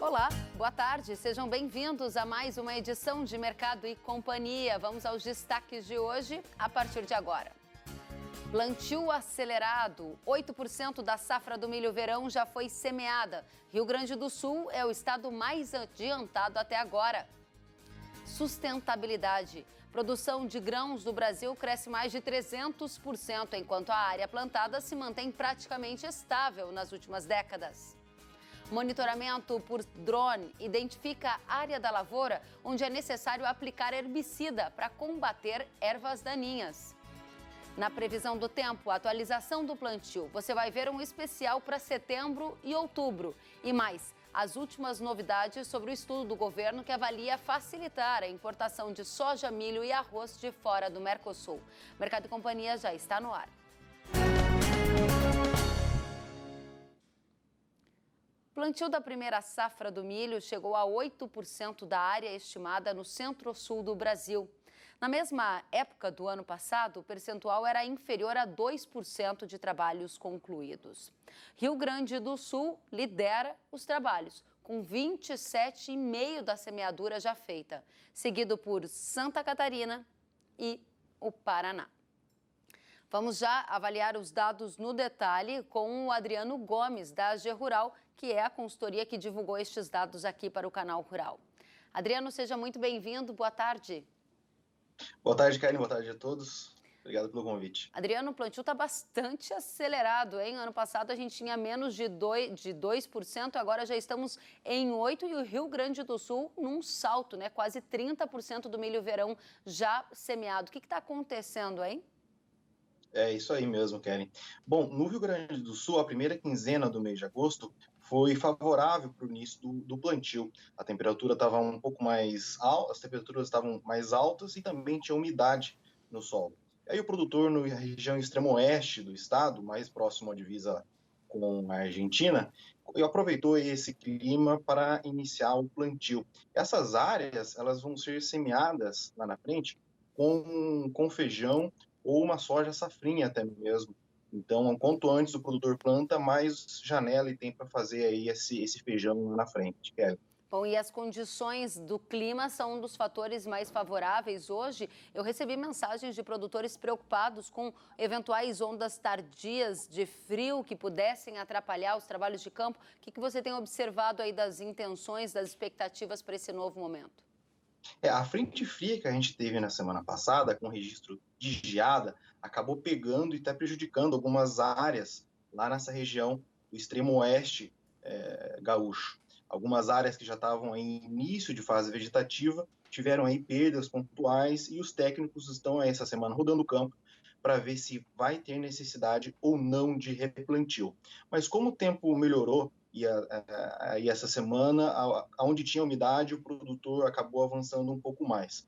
Olá, boa tarde, sejam bem-vindos a mais uma edição de Mercado e Companhia. Vamos aos destaques de hoje a partir de agora. Plantio acelerado, 8% da safra do milho verão já foi semeada. Rio Grande do Sul é o estado mais adiantado até agora. Sustentabilidade. Produção de grãos do Brasil cresce mais de 300%, enquanto a área plantada se mantém praticamente estável nas últimas décadas. Monitoramento por drone identifica a área da lavoura onde é necessário aplicar herbicida para combater ervas daninhas. Na previsão do tempo, atualização do plantio, você vai ver um especial para setembro e outubro. E mais, as últimas novidades sobre o estudo do governo que avalia facilitar a importação de soja, milho e arroz de fora do Mercosul. Mercado e Companhia já está no ar. O plantio da primeira safra do milho chegou a 8% da área estimada no centro-sul do Brasil. Na mesma época do ano passado, o percentual era inferior a 2% de trabalhos concluídos. Rio Grande do Sul lidera os trabalhos, com 27,5% da semeadura já feita, seguido por Santa Catarina e o Paraná. Vamos já avaliar os dados no detalhe com o Adriano Gomes, da AG Rural, que é a consultoria que divulgou estes dados aqui para o canal Rural. Adriano, seja muito bem-vindo, boa tarde. Boa tarde, Karen, boa tarde a todos. Obrigado pelo convite. Adriano, o plantio está bastante acelerado, hein? Ano passado a gente tinha menos de 2%, agora já estamos em 8% e o Rio Grande do Sul num salto, né? Quase 30% do milho verão já semeado. O que está acontecendo, hein? É isso aí mesmo, Karen. Bom, no Rio Grande do Sul, a primeira quinzena do mês de agosto foi favorável para o início do plantio. A temperatura estava um pouco mais alta, as temperaturas estavam mais altas e também tinha umidade no solo. E aí o produtor na região extremo-oeste do estado, mais próximo à divisa com a Argentina, aproveitou esse clima para iniciar o plantio. Essas áreas, elas vão ser semeadas lá na frente com feijão ou uma soja safrinha até mesmo. Então, quanto antes o produtor planta, mais janela ele tem para fazer aí esse feijão na frente, Kelly. Bom, e as condições do clima são um dos fatores mais favoráveis hoje. Eu recebi mensagens de produtores preocupados com eventuais ondas tardias de frio que pudessem atrapalhar os trabalhos de campo. O que você tem observado aí das intenções, das expectativas para esse novo momento? A frente fria que a gente teve na semana passada, com registro de geada, acabou pegando e até prejudicando algumas áreas lá nessa região do extremo oeste gaúcho. Algumas áreas que já estavam em início de fase vegetativa tiveram aí perdas pontuais e os técnicos estão aí essa semana rodando o campo para ver se vai ter necessidade ou não de replantio. Mas como o tempo melhorou e essa semana, onde tinha umidade, o produtor acabou avançando um pouco mais.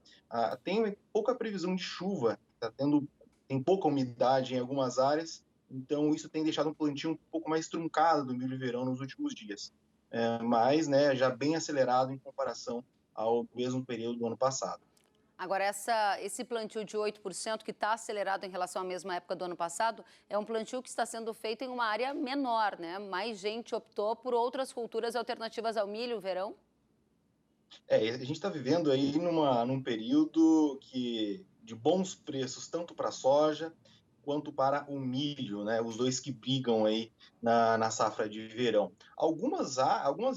Tem pouca previsão de chuva, tem pouca umidade em algumas áreas, então isso tem deixado um plantio um pouco mais truncado do milho verão nos últimos dias. Mas já bem acelerado em comparação ao mesmo período do ano passado. Agora, esse plantio de 8% que está acelerado em relação à mesma época do ano passado, é um plantio que está sendo feito em uma área menor, né? Mais gente optou por outras culturas alternativas ao milho, verão? A gente está vivendo aí num período de bons preços, tanto para a soja quanto para o milho, né? Os dois que brigam aí na safra de verão. Algumas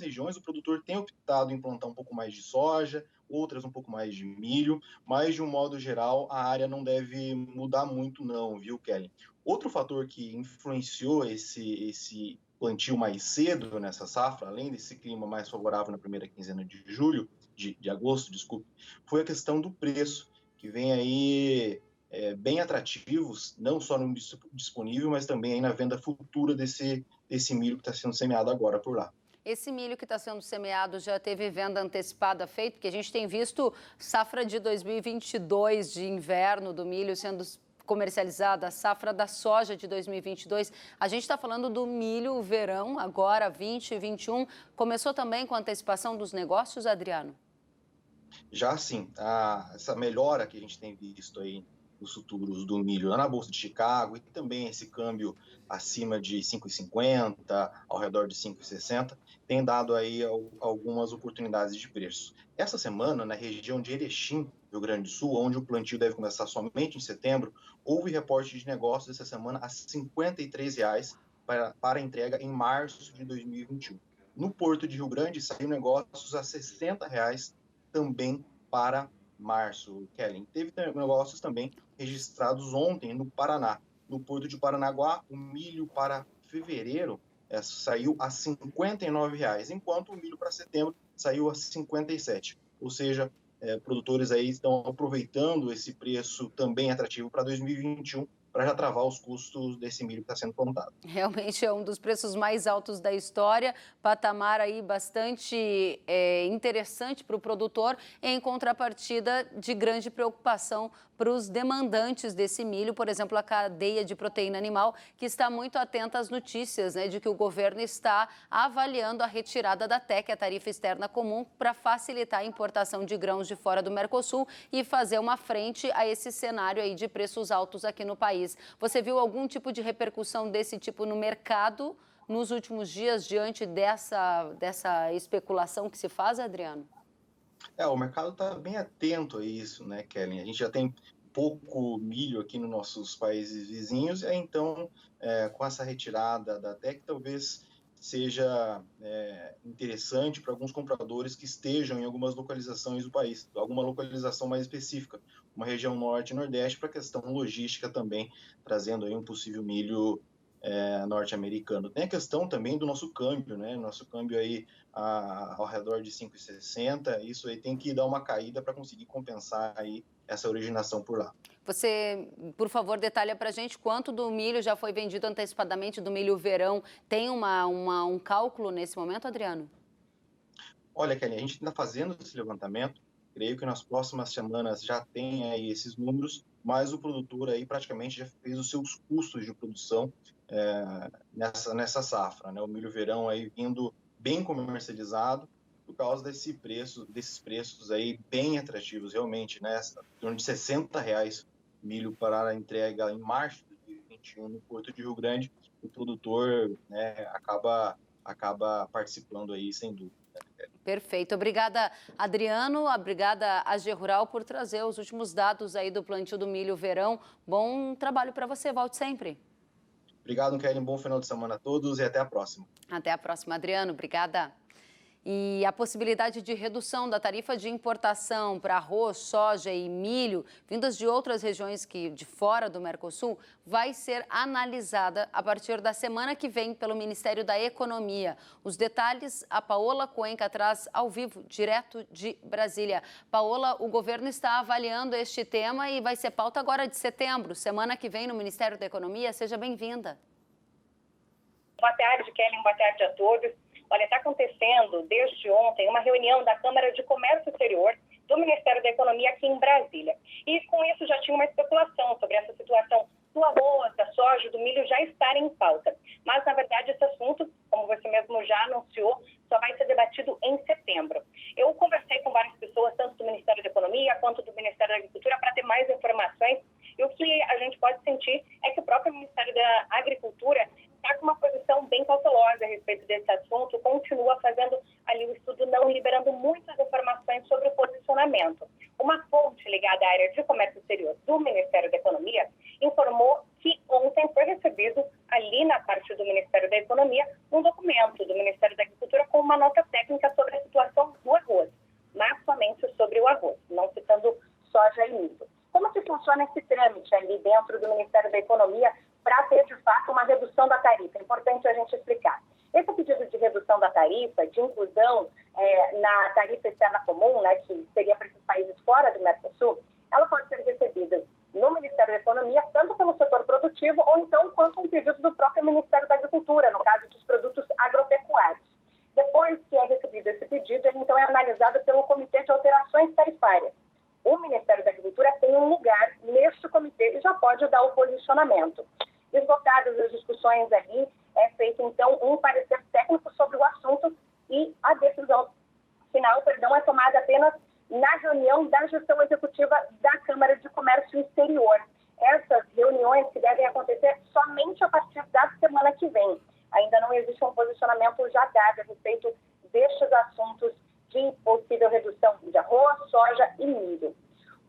regiões o produtor tem optado em plantar um pouco mais de soja, outras um pouco mais de milho, mas de um modo geral a área não deve mudar muito não, viu, Kelly? Outro fator que influenciou esse plantio mais cedo nessa safra, além desse clima mais favorável na primeira quinzena de agosto, desculpe, foi a questão do preço, que vem aí bem atrativos, não só no disponível, mas também aí na venda futura desse milho que está sendo semeado agora por lá. Esse milho que está sendo semeado já teve venda antecipada feita? Porque a gente tem visto safra de 2022 de inverno do milho sendo comercializada, a safra da soja de 2022. A gente está falando do milho verão, agora 2021. Começou também com a antecipação dos negócios, Adriano? Já sim, essa melhora que a gente tem visto aí os futuros do milho lá na Bolsa de Chicago e também esse câmbio acima de 5,50, ao redor de 5,60, tem dado aí algumas oportunidades de preço. Essa semana, na região de Erechim, Rio Grande do Sul, onde o plantio deve começar somente em setembro, houve reporte de negócios essa semana a R$ 53,00 para entrega em março de 2021. No Porto de Rio Grande, saiu negócios a R$ 60,00 também para março, Kellen. Teve negócios também registrados ontem no Paraná. No Porto de Paranaguá, o milho para fevereiro saiu a R$ 59,00, enquanto o milho para setembro saiu a R$ 57,00. Ou seja, produtores aí estão aproveitando esse preço também atrativo para 2021, para já travar os custos desse milho que está sendo plantado. Realmente é um dos preços mais altos da história, patamar aí bastante interessante para o produtor, em contrapartida de grande preocupação para os demandantes desse milho, por exemplo, a cadeia de proteína animal, que está muito atenta às notícias, né, de que o governo está avaliando a retirada da TEC, a tarifa externa comum, para facilitar a importação de grãos de fora do Mercosul e fazer uma frente a esse cenário aí de preços altos aqui no país. Você viu algum tipo de repercussão desse tipo no mercado nos últimos dias, diante dessa especulação que se faz, Adriano? O mercado está bem atento a isso, né, Kellen? A gente já tem pouco milho aqui nos nossos países vizinhos, então, com essa retirada da TEC, talvez seja interessante para alguns compradores que estejam em algumas localizações do país, alguma localização mais específica, uma região norte e nordeste, para a questão logística também, trazendo aí um possível milho norte-americano. Tem a questão também do nosso câmbio, né? Nosso câmbio aí ao redor de 5,60, isso aí tem que dar uma caída para conseguir compensar aí essa originação por lá. Você, por favor, detalha para a gente quanto do milho já foi vendido antecipadamente, do milho verão. Tem um cálculo nesse momento, Adriano? Olha, Kelly, a gente está fazendo esse levantamento, creio que nas próximas semanas já tem aí esses números, mas o produtor aí praticamente já fez os seus custos de produção nessa safra, né? O milho verão aí vindo bem comercializado por causa desses preços aí bem atrativos, realmente, né? Em torno de R$ 60,00 milho para a entrega em março de 2021 no Porto de Rio Grande, o produtor, né, acaba participando aí, sem dúvida. Perfeito. Obrigada, Adriano. Obrigada, AG Rural, por trazer os últimos dados aí do plantio do milho verão. Bom trabalho para você. Volte sempre. Obrigado, Kelly. Bom final de semana a todos e até a próxima. Até a próxima, Adriano. Obrigada. E a possibilidade de redução da tarifa de importação para arroz, soja e milho, vindas de outras regiões de fora do Mercosul, vai ser analisada a partir da semana que vem pelo Ministério da Economia. Os detalhes a Paola Cuenca traz ao vivo, direto de Brasília. Paola, o governo está avaliando este tema e vai ser pauta agora de setembro, semana que vem no Ministério da Economia. Seja bem-vinda. Boa tarde, Kelly. Boa tarde a todos. Olha, está acontecendo desde ontem uma reunião da Câmara de Comércio Exterior do Ministério da Economia aqui em Brasília. E com isso já tinha uma especulação sobre essa situação do arroz, da soja, do milho já estarem em pauta. Mas, na verdade, esse assunto, como você mesmo já anunciou, só vai ser debatido em setembro. Eu conversei com várias pessoas, tanto do Ministério da Economia quanto do Ministério da Agricultura, para ter mais informações. E o que a gente pode sentir é que o próprio Ministério da Agricultura está com uma posição bem cautelosa a respeito desse assunto, continua fazendo ali o estudo, não liberando muitas informações sobre o posicionamento. Uma fonte ligada à área de comércio exterior do Ministério da Economia informou que ontem foi recebido ali na parte do Ministério da Economia um documento do Ministério da Agricultura com uma nota técnica sobre a situação do arroz, mas somente sobre o arroz, não citando soja e milho. Como que funciona esse trâmite ali dentro do Ministério da Economia para ter, de fato, uma redução da tarifa? É importante a gente explicar. Esse pedido de redução da tarifa, de inclusão na tarifa externa comum, né, que seria para esses países fora do Mercosul, ela pode ser recebida no Ministério da Economia, tanto pelo setor produtivo, ou então quanto um pedido do próprio Ministério da Agricultura, no caso dos produtos agropecuários. Depois que é recebido esse pedido, ele então é analisado pelo Comitê de Alterações Tarifárias. O Ministério da Agricultura tem um lugar neste comitê e já pode dar o posicionamento. Esgotadas as discussões ali, é feito então um parecer técnico sobre o assunto e a decisão final, é tomada apenas na reunião da gestão executiva da Câmara de Comércio Exterior. Essas reuniões que devem acontecer somente a partir da semana que vem. Ainda não existe um posicionamento já dado a respeito destes assuntos de possível redução de arroz, soja e milho.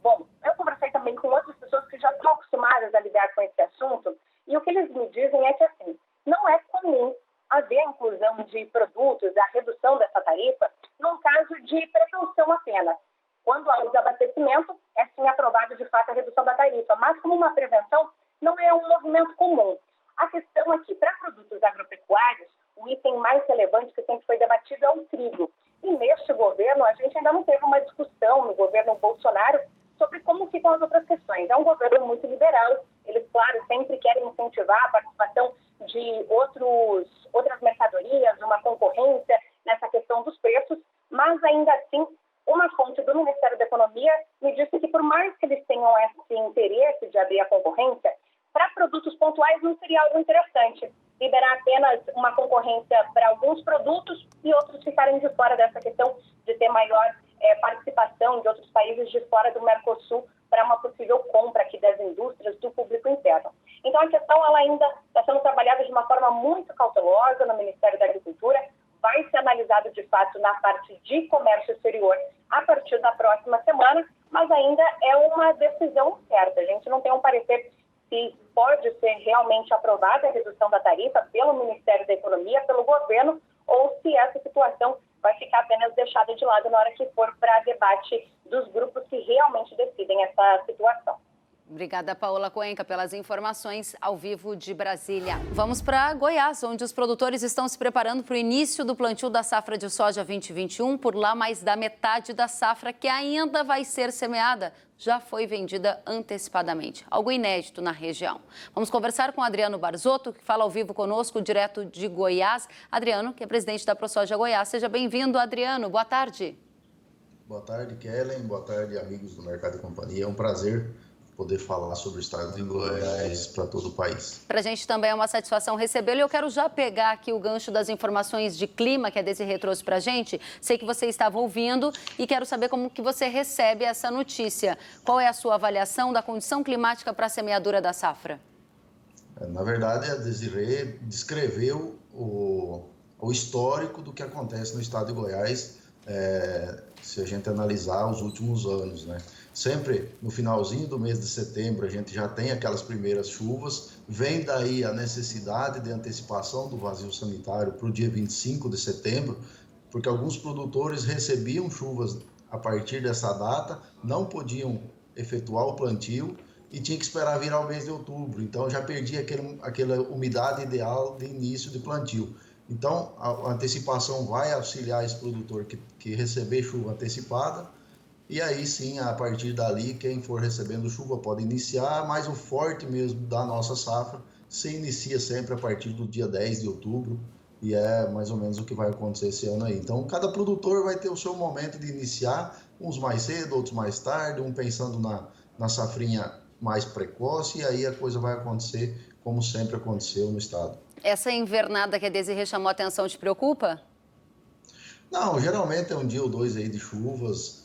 Bom, eu conversei também com outras pessoas que já estão acostumadas a lidar com esse assunto e o que eles me dizem é que, assim, não é comum haver a inclusão de produtos, a redução dessa tarifa, num caso de precaução apenas. Quando há o desabastecimento, é sim aprovado de fato a redução da tarifa, mas como uma prevenção, não é um movimento comum. A questão aqui, para produtos agropecuários, o item mais relevante que sempre foi debatido é o trigo. E neste governo, a gente ainda não teve uma discussão no governo Bolsonaro sobre como ficam as outras questões. É um governo muito liberal, eles, claro, sempre querem incentivar a participação de outras mercadorias, uma concorrência nessa questão dos preços, mas ainda assim, uma fonte do Ministério da Economia me disse que por mais que eles tenham esse interesse de abrir a concorrência, para produtos pontuais não seria algo interessante. Liberar apenas uma concorrência para alguns produtos e outros ficarem de fora dessa questão de ter maior participação de outros países de fora do Mercosul para uma possível compra aqui das indústrias do público interno. Então, a questão ela ainda está sendo trabalhada de uma forma muito cautelosa no Ministério da Agricultura, vai ser analisado de fato na parte de comércio exterior a partir da próxima semana, mas ainda é uma decisão certa. A gente não tem um parecer se pode ser realmente aprovada a redução da tarifa pelo Ministério da Economia, pelo governo, ou se essa situação vai ficar apenas deixada de lado na hora que for para debate dos grupos que realmente decidem essa situação. Obrigada, Paola Cuenca, pelas informações ao vivo de Brasília. Vamos para Goiás, onde os produtores estão se preparando para o início do plantio da safra de soja 2021. Por lá, mais da metade da safra que ainda vai ser semeada já foi vendida antecipadamente. Algo inédito na região. Vamos conversar com Adriano Barzotto, que fala ao vivo conosco, direto de Goiás. Adriano, que é presidente da ProSoja Goiás. Seja bem-vindo, Adriano. Boa tarde. Boa tarde, Kellen. Boa tarde, amigos do Mercado e Companhia. É um prazer poder falar sobre o estado de Goiás para todo o país. Para a gente também é uma satisfação recebê-lo. E eu quero já pegar aqui o gancho das informações de clima que a Desirê trouxe para a gente. Sei que você estava ouvindo e quero saber como que você recebe essa notícia. Qual é a sua avaliação da condição climática para a semeadura da safra? Na verdade, a Desirê descreveu o histórico do que acontece no estado de Goiás, se a gente analisar os últimos anos, né? Sempre no finalzinho do mês de setembro a gente já tem aquelas primeiras chuvas, vem daí a necessidade de antecipação do vazio sanitário para o dia 25 de setembro, porque alguns produtores recebiam chuvas a partir dessa data, não podiam efetuar o plantio e tinha que esperar virar o mês de outubro, então já perdia aquela umidade ideal de início de plantio. Então a antecipação vai auxiliar esse produtor que receber chuva antecipada. E aí sim, a partir dali, quem for recebendo chuva pode iniciar, mas o forte mesmo da nossa safra se inicia sempre a partir do dia 10 de outubro, e é mais ou menos o que vai acontecer esse ano aí. Então, cada produtor vai ter o seu momento de iniciar, uns mais cedo, outros mais tarde, um pensando na safrinha mais precoce, e aí a coisa vai acontecer como sempre aconteceu no estado. Essa invernada que a Desirê chamou a atenção te preocupa? Não, geralmente é um dia ou dois aí de chuvas,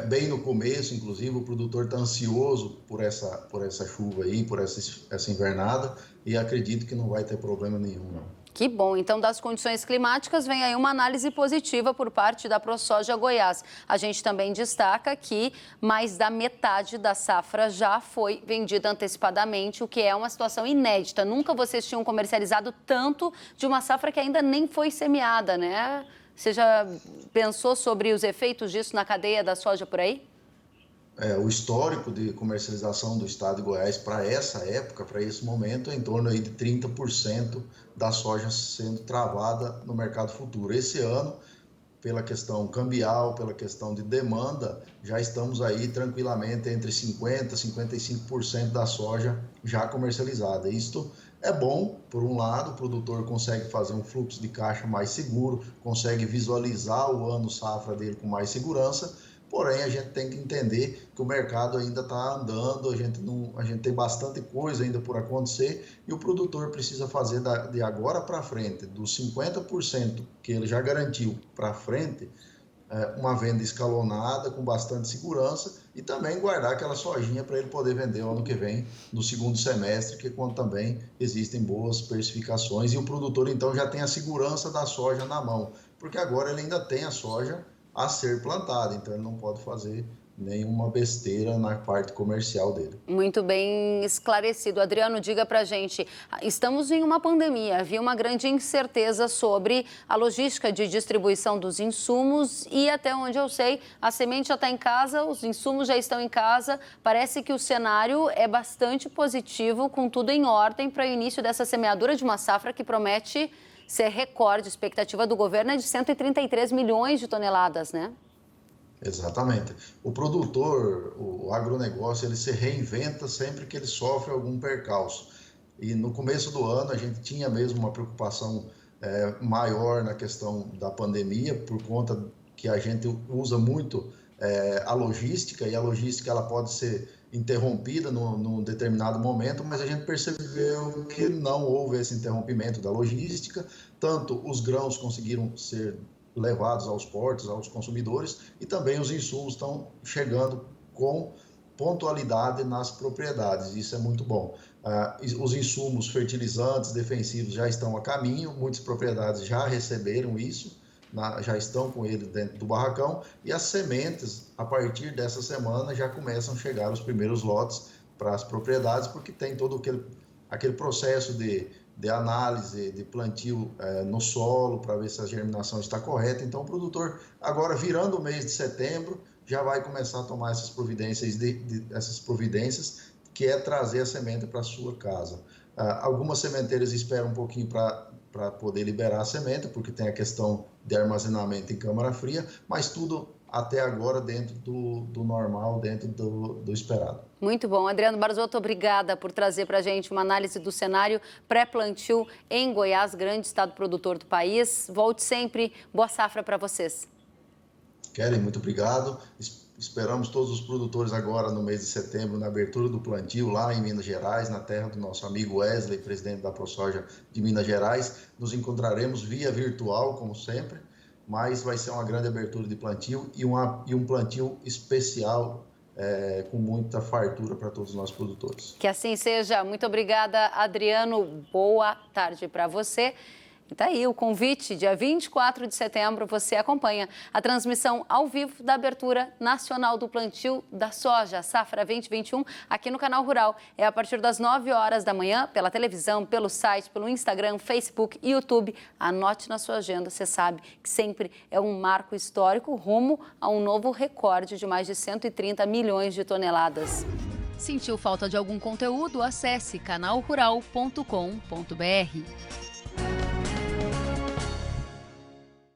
bem no começo, inclusive, o produtor está ansioso por essa chuva aí, por essa invernada, e acredito que não vai ter problema nenhum, não. Que bom. Então, das condições climáticas, vem aí uma análise positiva por parte da ProSoja Goiás. A gente também destaca que mais da metade da safra já foi vendida antecipadamente, o que é uma situação inédita. Nunca vocês tinham comercializado tanto de uma safra que ainda nem foi semeada, né? Você já pensou sobre os efeitos disso na cadeia da soja por aí? O histórico de comercialização do estado de Goiás para essa época, para esse momento, é em torno aí de 30% da soja sendo travada no mercado futuro. Esse ano, pela questão cambial, pela questão de demanda, já estamos aí tranquilamente entre 50% e 55% da soja já comercializada. Isto é bom, por um lado, o produtor consegue fazer um fluxo de caixa mais seguro, consegue visualizar o ano safra dele com mais segurança, porém a gente tem que entender que o mercado ainda está andando, a gente tem bastante coisa ainda por acontecer e o produtor precisa fazer de agora para frente, dos 50% que ele já garantiu para frente, uma venda escalonada, com bastante segurança, e também guardar aquela sojinha para ele poder vender o ano que vem, no segundo semestre, que é quando também existem boas precificações, e o produtor então já tem a segurança da soja na mão, porque agora ele ainda tem a soja a ser plantada, então ele não pode fazer nenhuma besteira na parte comercial dele. Muito bem esclarecido. Adriano, diga pra gente, estamos em uma pandemia, havia uma grande incerteza sobre a logística de distribuição dos insumos e até onde eu sei, a semente já está em casa, os insumos já estão em casa, parece que o cenário é bastante positivo, com tudo em ordem para o início dessa semeadura de uma safra que promete ser recorde. A expectativa do governo é de 133 milhões de toneladas, né? Exatamente. O produtor, o agronegócio, ele se reinventa sempre que ele sofre algum percalço. E no começo do ano a gente tinha mesmo uma preocupação maior na questão da pandemia, por conta que a gente usa muito a logística, e a logística ela pode ser interrompida num determinado momento, mas a gente percebeu que não houve esse interrompimento da logística, tanto os grãos conseguiram ser levados aos portos, aos consumidores, e também os insumos estão chegando com pontualidade nas propriedades, isso é muito bom. Os insumos fertilizantes, defensivos já estão a caminho, muitas propriedades já receberam isso, já estão com ele dentro do barracão, e as sementes, a partir dessa semana, já começam a chegar os primeiros lotes para as propriedades, porque tem todo aquele processo de análise, de plantio no solo, para ver se a germinação está correta. Então, o produtor, agora virando o mês de setembro, já vai começar a tomar essas providências, que é trazer a semente para a sua casa. Algumas sementeiras esperam um pouquinho para poder liberar a semente, porque tem a questão de armazenamento em câmara fria, mas tudo até agora dentro do normal, dentro do esperado. Muito bom. Adriano Barzotto, obrigada por trazer para a gente uma análise do cenário pré-plantio em Goiás, grande estado produtor do país. Volte sempre. Boa safra para vocês. Kelly, muito obrigado. Esperamos todos os produtores agora no mês de setembro, na abertura do plantio lá em Minas Gerais, na terra do nosso amigo Wesley, presidente da ProSoja de Minas Gerais. Nos encontraremos via virtual, como sempre, mas vai ser uma grande abertura de plantio e um plantio especial, com muita fartura para todos os nossos produtores. Que assim seja. Muito obrigada, Adriano. Boa tarde para você. E tá aí o convite, dia 24 de setembro, você acompanha a transmissão ao vivo da abertura nacional do plantio da soja, Safra 2021, aqui no Canal Rural. É a partir das 9 horas da manhã, pela televisão, pelo site, pelo Instagram, Facebook e YouTube. Anote na sua agenda, você sabe que sempre é um marco histórico rumo a um novo recorde de mais de 130 milhões de toneladas. Sentiu falta de algum conteúdo? Acesse canalrural.com.br.